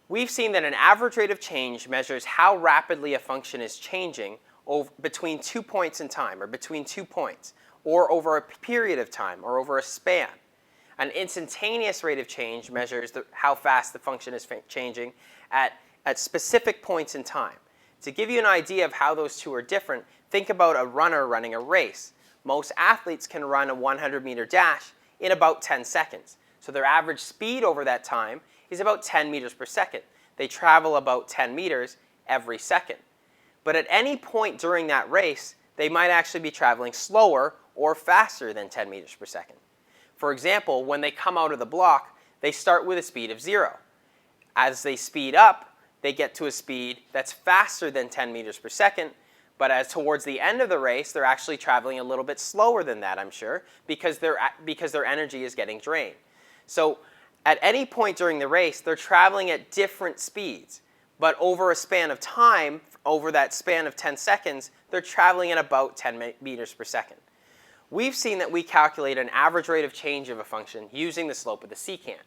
We've seen that an average rate of change measures how rapidly a function is changing between 2 points in time, or between 2 points, or over a period of time, or over a span. An instantaneous rate of change measures how fast the function is changing at specific points in time. To give you an idea of how those two are different, think about a runner running a race. Most athletes can run a 100-meter dash in about 10 seconds. So their average speed over that time is about 10 meters per second. They travel about 10 meters every second. But at any point during that race, they might actually be traveling slower or faster than 10 meters per second. For example, when they come out of the block, they start with a speed of 0. As they speed up, they get to a speed that's faster than 10 meters per second, but as towards the end of the race, they're actually traveling a little bit slower than that, I'm sure, because their energy is getting drained. So at any point during the race, they're traveling at different speeds, but over a span of time, over that span of 10 seconds, they're traveling at about 10 meters per second. We've seen that we calculate an average rate of change of a function using the slope of the secant.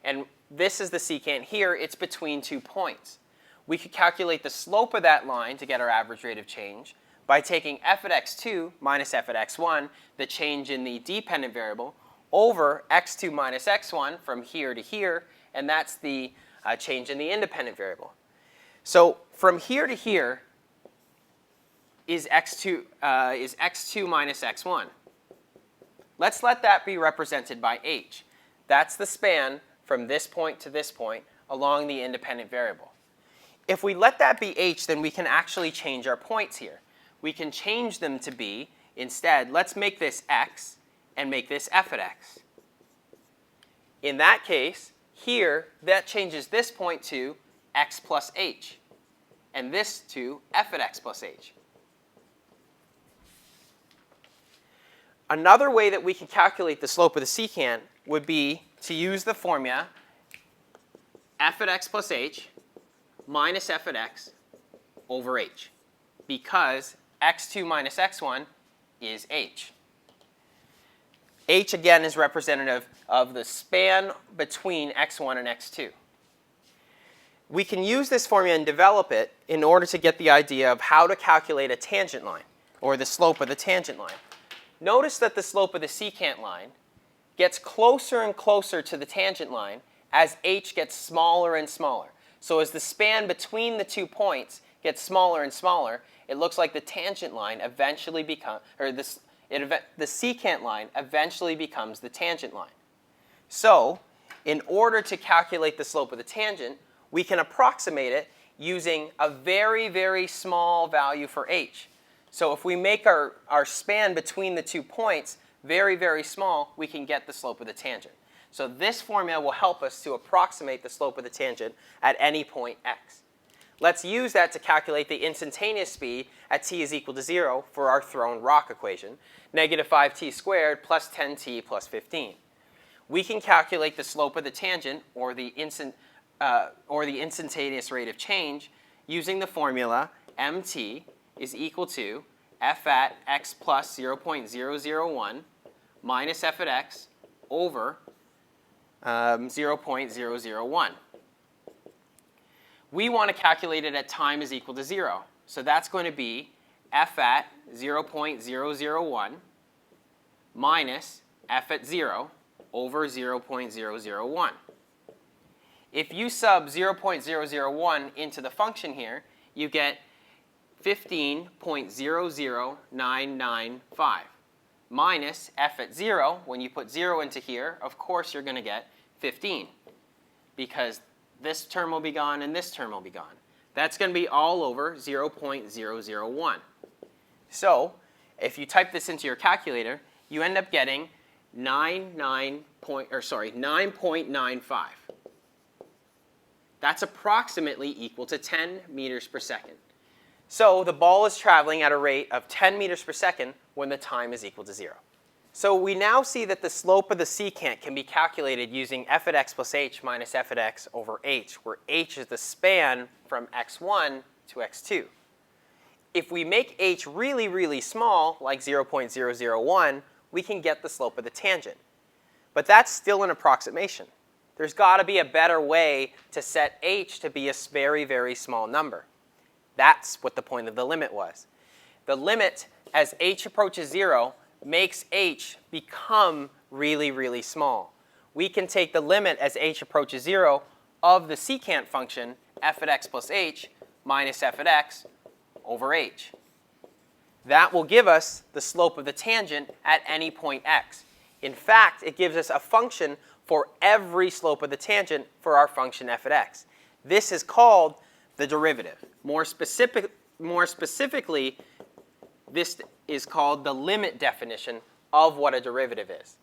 And this is the secant here. It's between 2 points. We could calculate the slope of that line to get our average rate of change by taking f at x2 minus f at x1, the change in the dependent variable, over x2 minus x1 from here to here, and that's the change in the independent variable. So from here to here is x2 minus x1. Let's let that be represented by h. That's the span from this point to this point along the independent variable. If we let that be h, then we can actually change our points here. We can change them to be, instead, let's make this x and make this f at x. In that case, here, that changes this point to x plus h, and this to f at x plus h. Another way that we can calculate the slope of the secant would be to use the formula f at x plus h minus f at x over h, because x2 minus x1 is h. H, again, is representative of the span between x1 and x2. We can use this formula and develop it in order to get the idea of how to calculate a tangent line, or the slope of the tangent line. Notice that the slope of the secant line gets closer and closer to the tangent line as h gets smaller and smaller. So as the span between the 2 points gets smaller and smaller, it looks like the tangent line eventually becomes, or the secant line eventually becomes the tangent line. So in order to calculate the slope of the tangent, we can approximate it using a very, very small value for h. So if we make our span between the 2 points very, very small, we can get the slope of the tangent. So this formula will help us to approximate the slope of the tangent at any point x. Let's use that to calculate the instantaneous speed at t is equal to 0 for our thrown rock equation, negative 5t squared plus 10t plus 15. We can calculate the slope of the tangent, or the instantaneous rate of change, using the formula mt is equal to f at x plus 0.001 minus f at x over 0.001. We want to calculate it at time is equal to 0. So that's going to be f at 0.001 minus f at 0 over 0.001. If you sub 0.001 into the function here, you get 15.00995 minus f at 0. When you put 0 into here, of course you're going to get 15, because this term will be gone and this term will be gone. That's going to be all over 0.001. So if you type this into your calculator, you end up getting 9.95. That's approximately equal to 10 meters per second. So the ball is traveling at a rate of 10 meters per second when the time is equal to 0. So we now see that the slope of the secant can be calculated using f at x plus h minus f at x over h, where h is the span from x1 to x2. If we make h really, really small, like 0.001, we can get the slope of the tangent. But that's still an approximation. there's got to be a better way to set h to be a very, very small number. That's what the point of the limit was. The limit, as h approaches 0, makes h become really, really small. We can take the limit as h approaches 0 of the secant function f at x plus h minus f at x over h. That will give us the slope of the tangent at any point x. In fact, it gives us a function for every slope of the tangent for our function f at x. This is called the derivative. More specifically, this is called the limit definition of what a derivative is.